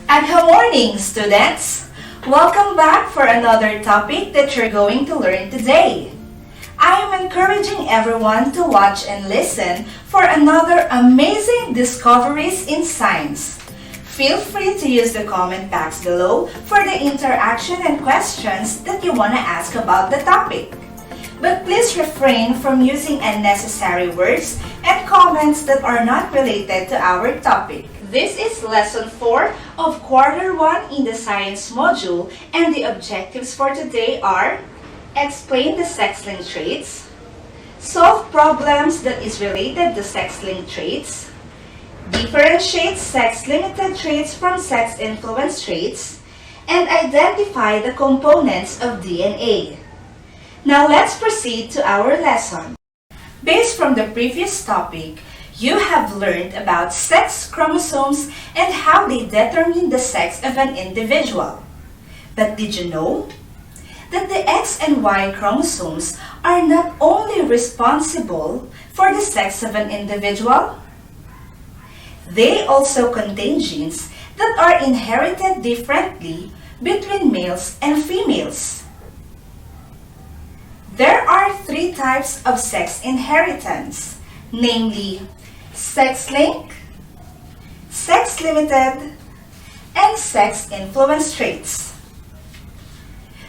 And good morning, students! Welcome back for another topic that you're going to learn today. I am encouraging everyone to watch and listen for another amazing discoveries in science. Feel free to use the comment box below for the interaction and questions that you want to ask about the topic. But please refrain from using unnecessary words and comments that are not related to our topic. This is Lesson 4 of Quarter 1 in the Science module, and the objectives for today are: explain the sex-linked traits, solve problems that is related to sex-linked traits, differentiate sex-limited traits from sex-influenced traits, and identify the components of DNA. Now let's proceed to our lesson. Based from the previous topic, you have learned about sex chromosomes and how they determine the sex of an individual. But did you know that the X and Y chromosomes are not only responsible for the sex of an individual? They also contain genes that are inherited differently between males and females. There are 3 types of sex inheritance, namely sex-linked, sex-limited, and sex-influenced traits.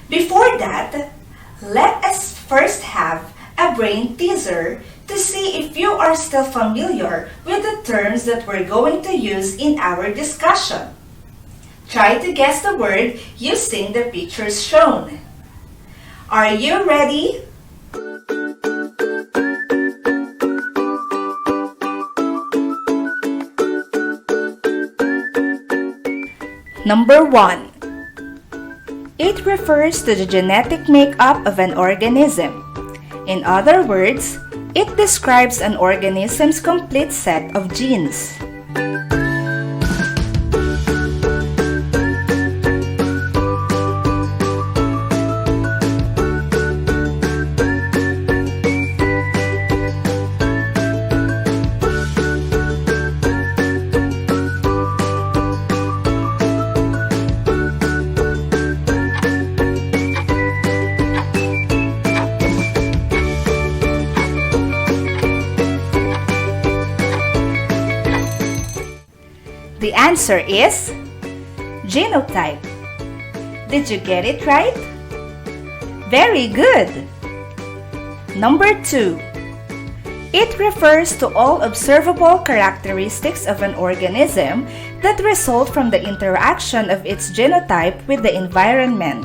Before that, let us first have a brain teaser to see if you are still familiar with the terms that we're going to use in our discussion. Try to guess the word using the pictures shown. Are you ready? Number 1. It refers to the genetic makeup of an organism. In other words, it describes an organism's complete set of genes. The answer is genotype. Did you get it right? Very good! Number 2. It refers to all observable characteristics of an organism that result from the interaction of its genotype with the environment.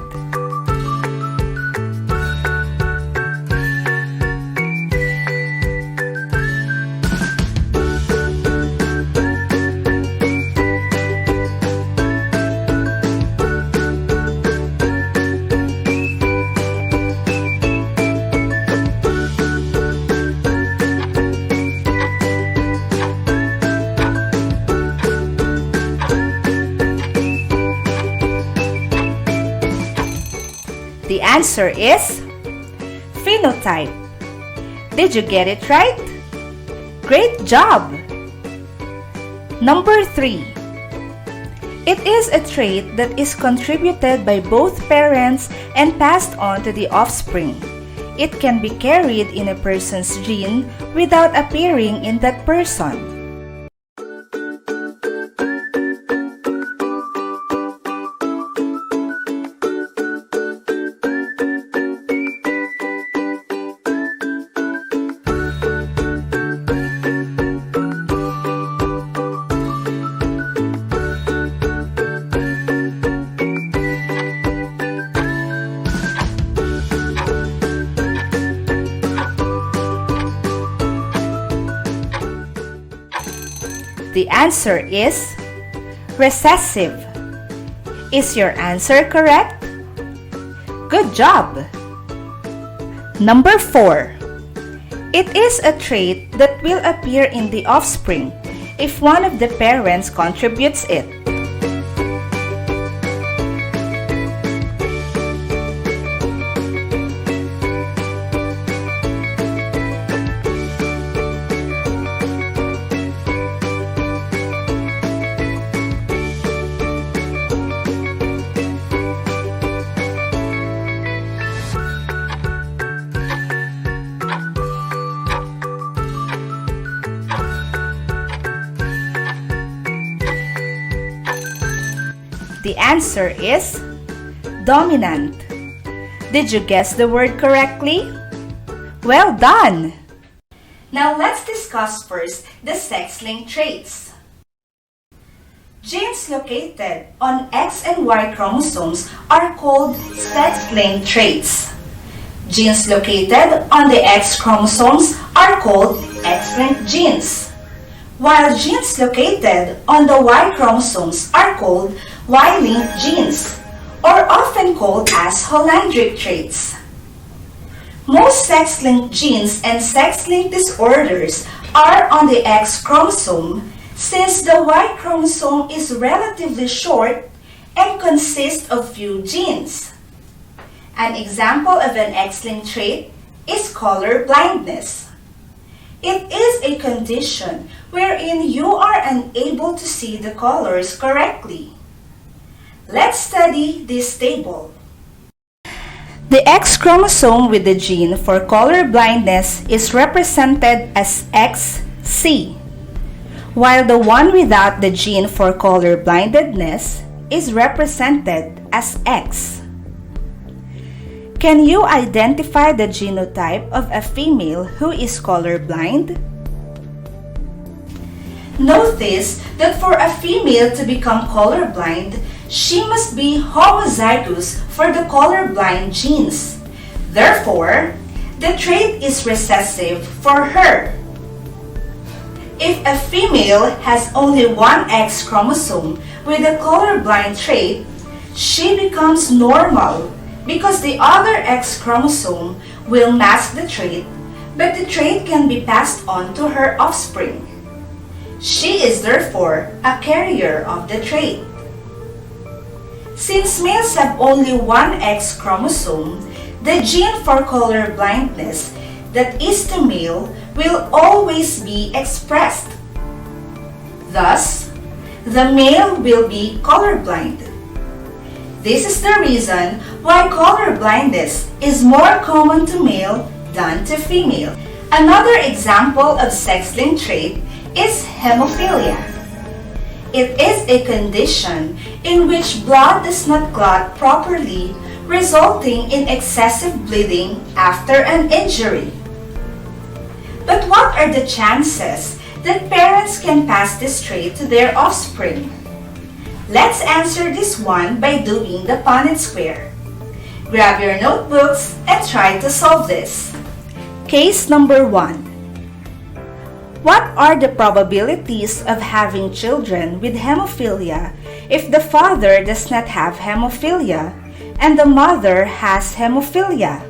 The answer is phenotype. Did you get it right? Great job! Number 3. It is a trait that is contributed by both parents and passed on to the offspring. It can be carried in a person's gene without appearing in that person. The answer is recessive. Is your answer correct? Good job! Number 4. It is a trait that will appear in the offspring if one of the parents contributes it. The answer is dominant. Did you guess the word correctly? Well done! Now let's discuss first the sex-linked traits. Genes located on X and Y chromosomes are called sex-linked traits. Genes located on the X chromosomes are called X-linked genes, while genes located on the Y chromosomes are called Y-linked genes, or often called as Hollandric traits. Most sex-linked genes and sex-linked disorders are on the X chromosome, since the Y chromosome is relatively short and consists of few genes. An example of an X-linked trait is color blindness. It is a condition wherein you are unable to see the colors correctly. Let's study this table. The X chromosome with the gene for color blindness is represented as XC, while the one without the gene for color blindedness is represented as X. Can you identify the genotype of a female who is colorblind? Notice that for a female to become colorblind, she must be homozygous for the colorblind genes. Therefore, the trait is recessive for her. If a female has only one X chromosome with a colorblind trait, she becomes normal because the other X chromosome will mask the trait, but the trait can be passed on to her offspring. She is therefore a carrier of the trait. Since males have only one X chromosome, the gene for color blindness that is to male will always be expressed. Thus, the male will be colorblind. This is the reason why color blindness is more common to male than to female. Another example of sex-linked trait is hemophilia. It is a condition in which blood does not clot properly, resulting in excessive bleeding after an injury. But what are the chances that parents can pass this trait to their offspring? Let's answer this one by doing the Punnett square. Grab your notebooks and try to solve this. Case number 1. What are the probabilities of having children with hemophilia if the father does not have hemophilia and the mother has hemophilia?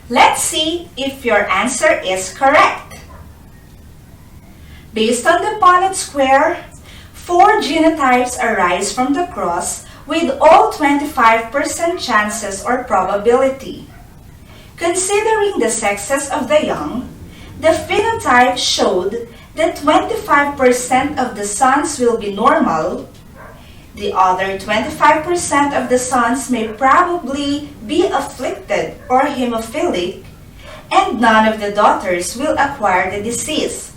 Let's see if your answer is correct. Based on the Punnett square, 4 genotypes arise from the cross with all 25% chances or probability. Considering the sexes of the young, the phenotype showed that 25% of the sons will be normal. The other 25% of the sons may probably be afflicted or hemophilic, and none of the daughters will acquire the disease.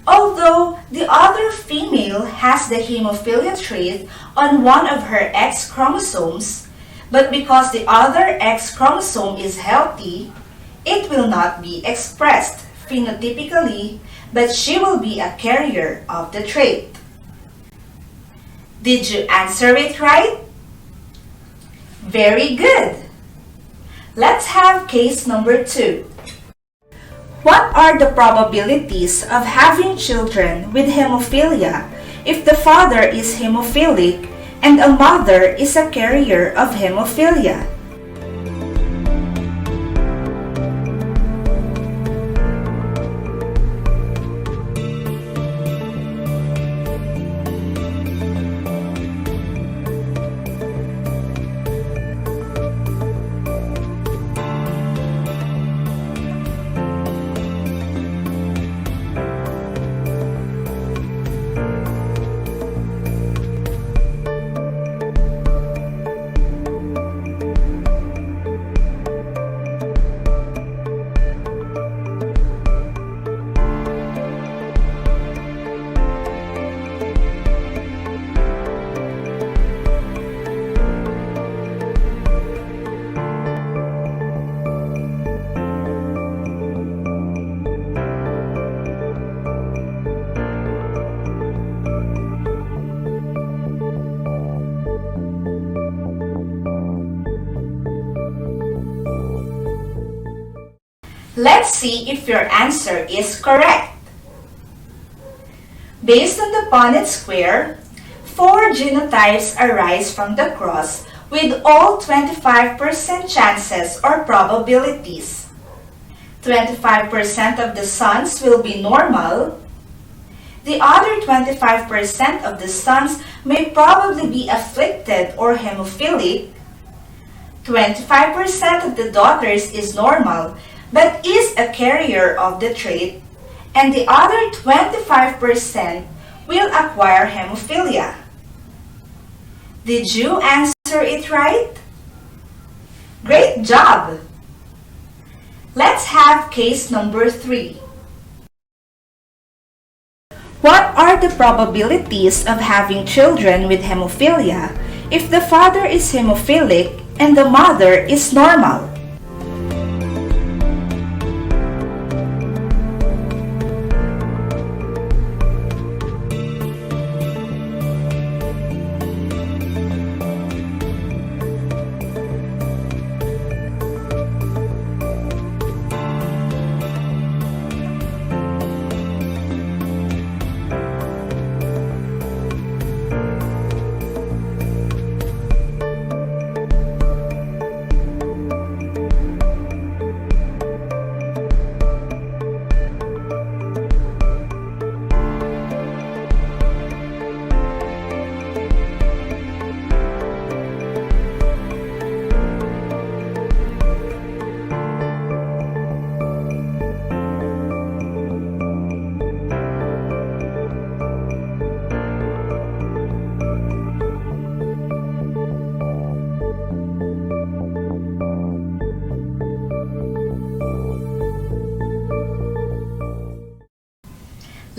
Although the other female has the hemophilia trait on one of her X chromosomes, but because the other X chromosome is healthy, it will not be expressed phenotypically, but she will be a carrier of the trait. Did you answer it right? Very good. Let's have case number 2. What are the probabilities of having children with hemophilia if the father is hemophilic and a mother is a carrier of hemophilia? Let's see if your answer is correct. Based on the Punnett square, 4 genotypes arise from the cross with all 25% chances or probabilities. 25% of the sons will be normal. The other 25% of the sons may probably be afflicted or hemophilic. 25% of the daughters is normal but is a carrier of the trait, and the other 25% will acquire hemophilia. Did you answer it right? Great job! Let's have case number 3. What are the probabilities of having children with hemophilia if the father is hemophilic and the mother is normal?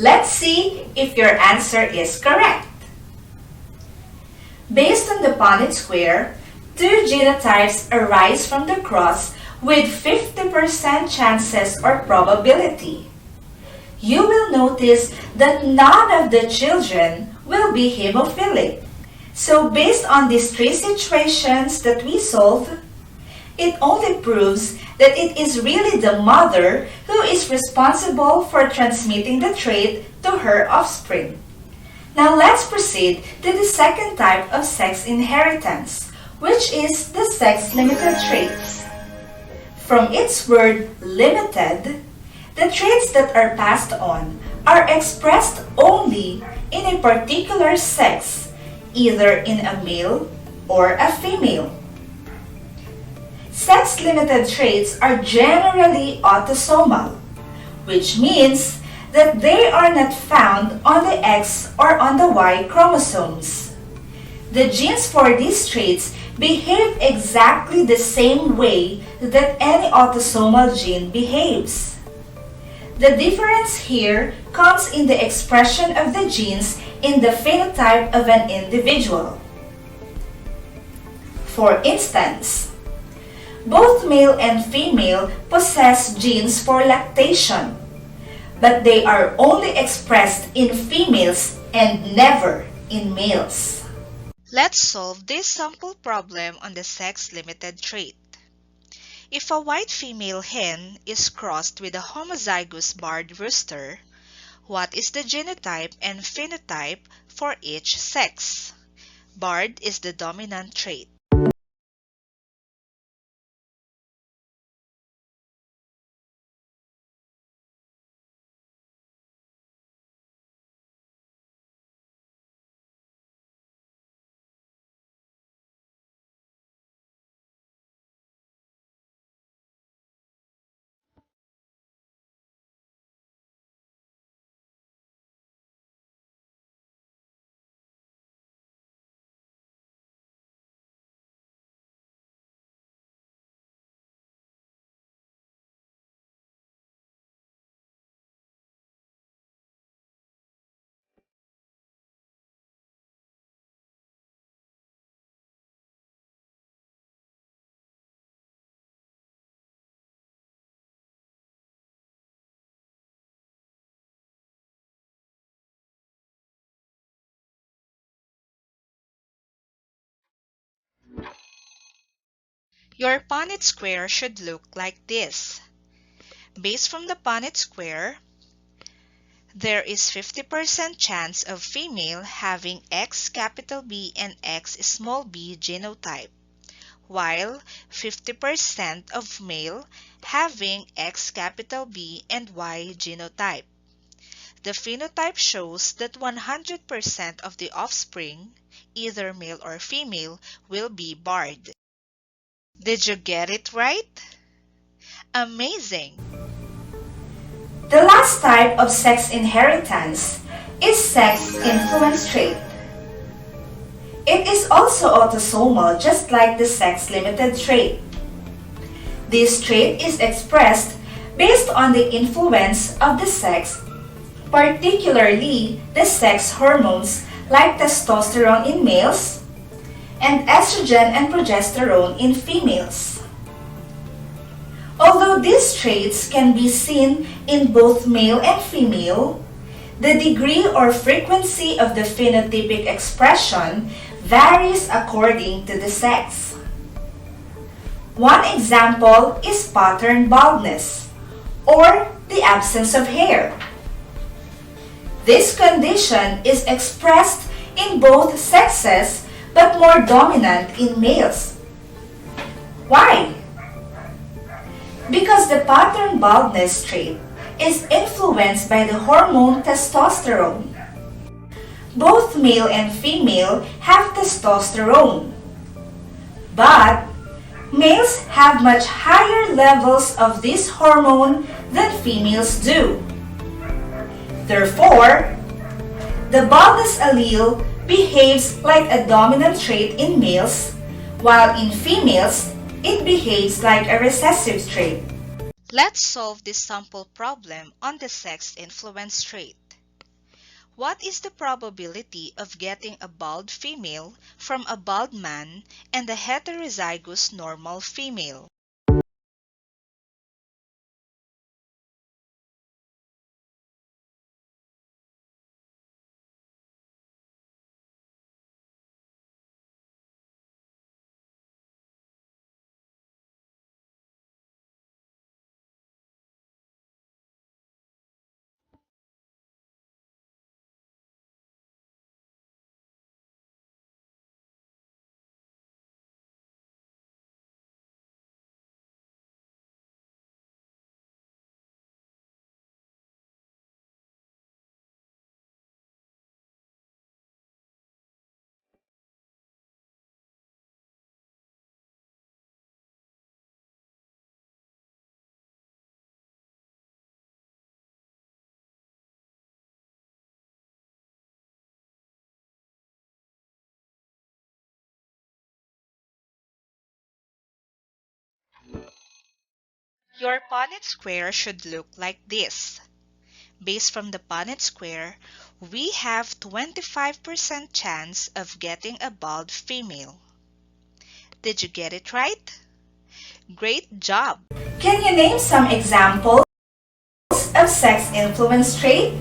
Let's see if your answer is correct. Based on the Punnett square, 2 genotypes arise from the cross with 50% chances or probability. You will notice that none of the children will be hemophilic. So based on these 3 situations that we solved, it only proves that it is really the mother who is responsible for transmitting the trait to her offspring. Now let's proceed to the second type of sex inheritance, which is the sex-limited traits. From its word limited, the traits that are passed on are expressed only in a particular sex, either in a male or a female. Sex-limited traits are generally autosomal, which means that they are not found on the X or on the Y chromosomes. The genes for these traits behave exactly the same way that any autosomal gene behaves. The difference here comes in the expression of the genes in the phenotype of an individual. For instance, both male and female possess genes for lactation, but they are only expressed in females and never in males. Let's solve this sample problem on the sex-limited trait. If a white female hen is crossed with a homozygous barred rooster, what is the genotype and phenotype for each sex? Barred is the dominant trait. Your Punnett square should look like this. Based from the Punnett square, there is 50% chance of female having X capital B and X small b genotype, while 50% of male having X capital B and Y genotype. The phenotype shows that 100% of the offspring, either male or female, will be barred. Did you get it right? Amazing! The last type of sex inheritance is sex influence trait. It is also autosomal just like the sex-limited trait. This trait is expressed based on the influence of the sex, particularly the sex hormones like testosterone in males and estrogen and progesterone in females. Although these traits can be seen in both male and female, the degree or frequency of the phenotypic expression varies according to the sex. One example is pattern baldness, or the absence of hair. This condition is expressed in both sexes but more dominant in males. Why? Because the pattern baldness trait is influenced by the hormone testosterone. Both male and female have testosterone, but males have much higher levels of this hormone than females do. Therefore, the baldness allele behaves like a dominant trait in males, while in females, it behaves like a recessive trait. Let's solve this sample problem on the sex influence trait. What is the probability of getting a bald female from a bald man and a heterozygous normal female? Your Punnett square should look like this. Based from the Punnett square, we have 25% chance of getting a bald female. Did you get it right? Great job! Can you name some examples of sex influence trait?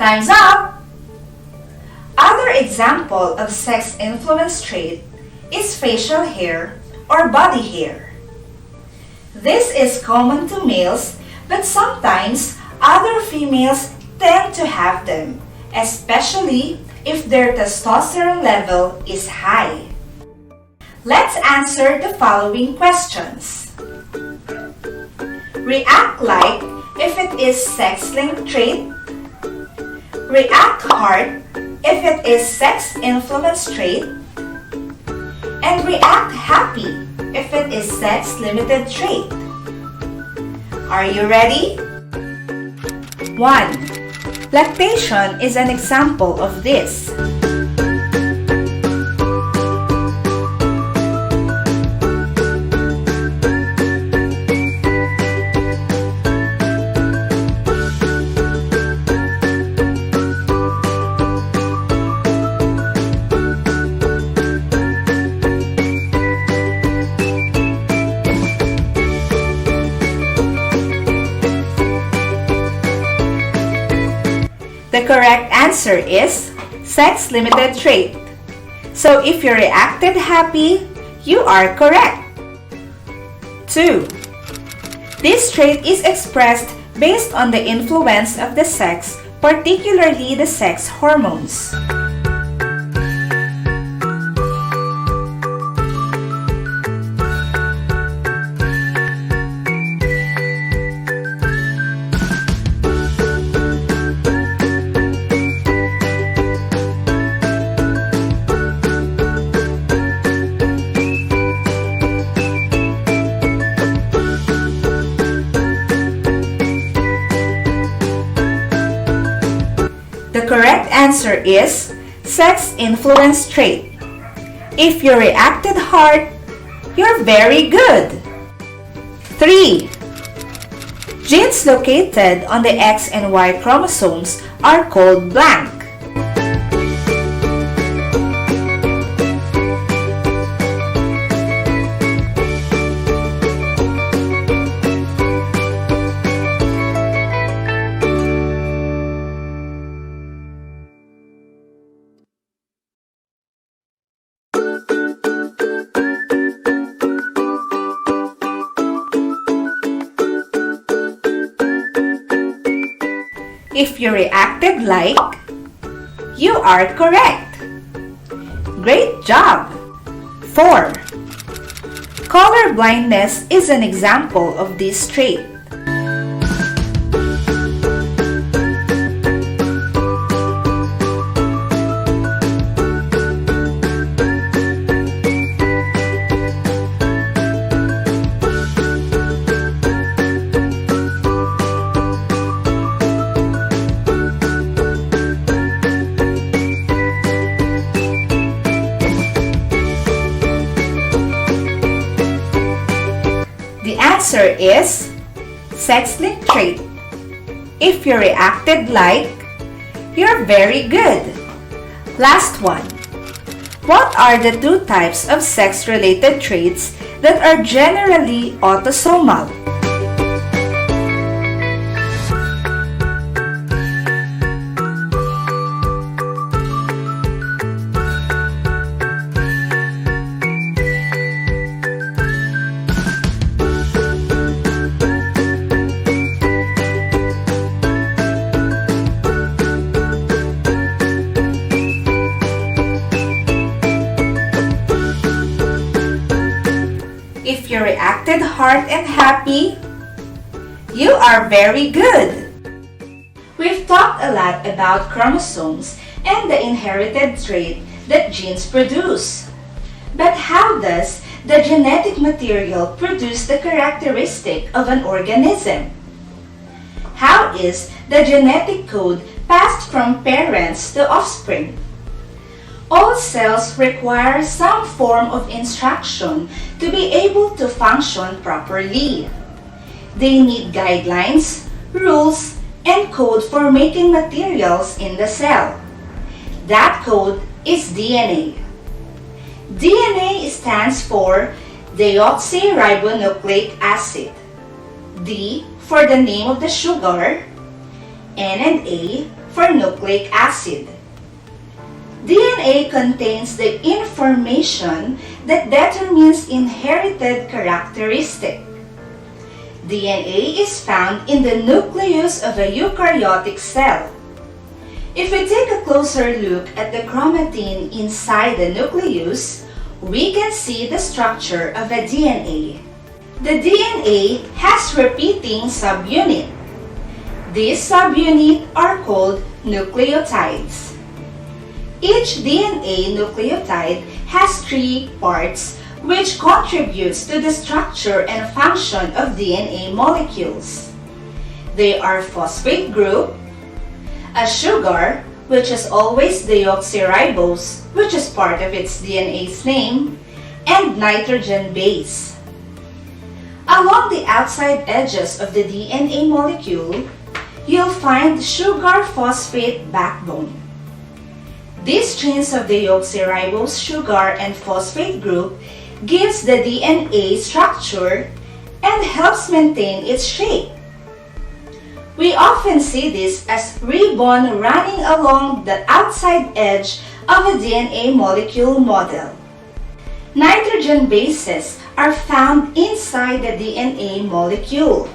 Time's up! Other example of sex-influenced trait is facial hair or body hair. This is common to males, but sometimes other females tend to have them, especially if their testosterone level is high. Let's answer the following questions. React like if it is sex-linked trait. React hard if it is sex-influenced trait. And react happy if it is sex-limited trait. Are you ready? 1. Lactation is an example of this. The correct answer is sex-limited trait. So if you reacted happy, you are correct. 2. This trait is expressed based on the influence of the sex, particularly the sex hormones. The correct answer is sex-influenced trait. If you reacted hard, you're very good. 3. Genes located on the X and Y chromosomes are called blank. If you reacted like, you are correct. Great job! 4. Color blindness is an example of this trait. The answer is sex-linked trait. If you reacted like, you're very good. Last one. What are the two types of sex-related traits that are generally autosomal? If you reacted hard and happy, you are very good. We've talked a lot about chromosomes and the inherited trait that genes produce. But how does the genetic material produce the characteristic of an organism? How is the genetic code passed from parents to offspring? All cells require some form of instruction to be able to function properly. They need guidelines, rules, and code for making materials in the cell. That code is DNA. DNA stands for deoxyribonucleic acid. D for the name of the sugar, N and A for nucleic acid. DNA contains the information that determines inherited characteristic. DNA is found in the nucleus of a eukaryotic cell. If we take a closer look at the chromatin inside the nucleus, we can see the structure of a DNA. The DNA has repeating subunit. These subunits are called nucleotides. Each DNA nucleotide has 3 parts which contributes to the structure and function of DNA molecules. They are phosphate group, a sugar, which is always deoxyribose, which is part of its DNA's name, and nitrogen base. Along the outside edges of the DNA molecule, you'll find sugar-phosphate backbone. These chains of deoxyribose sugar and phosphate group gives the DNA structure and helps maintain its shape. We often see this as ribbon running along the outside edge of a DNA molecule model. Nitrogen bases are found inside the DNA molecule.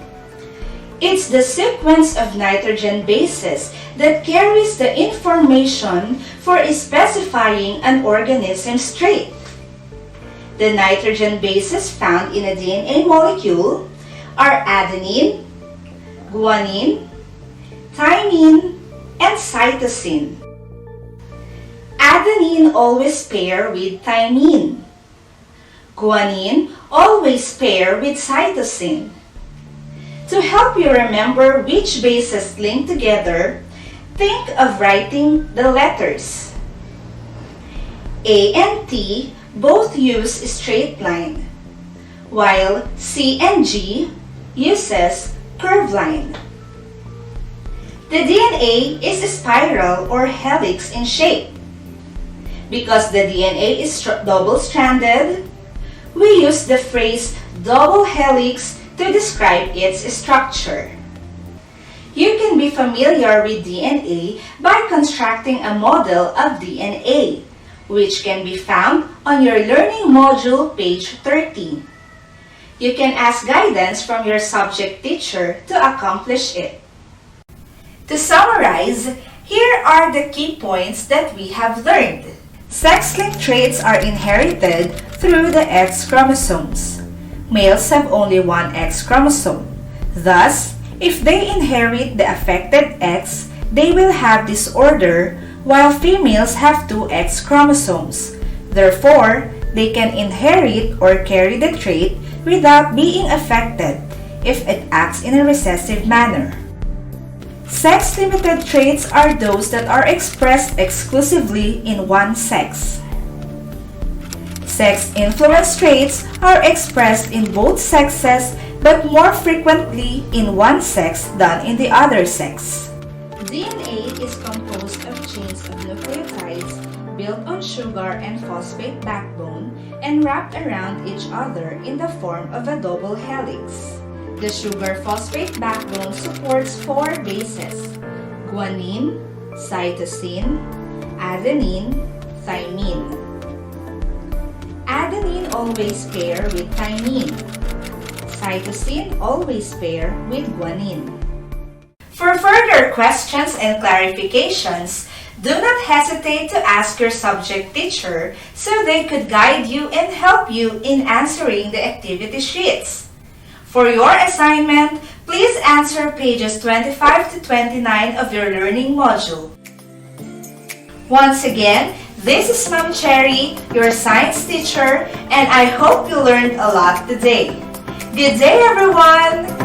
It's the sequence of nitrogen bases that carries the information for specifying an organism's trait. The nitrogen bases found in a DNA molecule are adenine, guanine, thymine, and cytosine. Adenine always pair with thymine. Guanine always pair with cytosine. To help you remember which bases link together, think of writing the letters. A and T both use straight line, while C and G uses curved line. The DNA is a spiral or helix in shape. Because the DNA is double-stranded, we use the phrase double helix to describe its structure. You can be familiar with DNA by constructing a model of DNA, which can be found on your learning module page 30. You can ask guidance from your subject teacher to accomplish it. To summarize, here are the key points that we have learned. Sex-linked traits are inherited through the X chromosomes. Males have only one X chromosome. Thus, if they inherit the affected X, they will have disorder, while females have 2 X chromosomes. Therefore, they can inherit or carry the trait without being affected if it acts in a recessive manner. Sex-limited traits are those that are expressed exclusively in one sex. Sex-influenced traits are expressed in both sexes but more frequently in one sex than in the other sex. DNA is composed of chains of nucleotides built on sugar and phosphate backbone and wrapped around each other in the form of a double helix. The sugar-phosphate backbone supports 4 bases: guanine, cytosine, adenine, thymine. Adenine always pair with thymine. Cytosine always pair with guanine. For further questions and clarifications, do not hesitate to ask your subject teacher so they could guide you and help you in answering the activity sheets. For your assignment, please answer pages 25 to 29 of your learning module. Once again, this is Ma'am Cherry, your science teacher, and I hope you learned a lot today. Good day, everyone!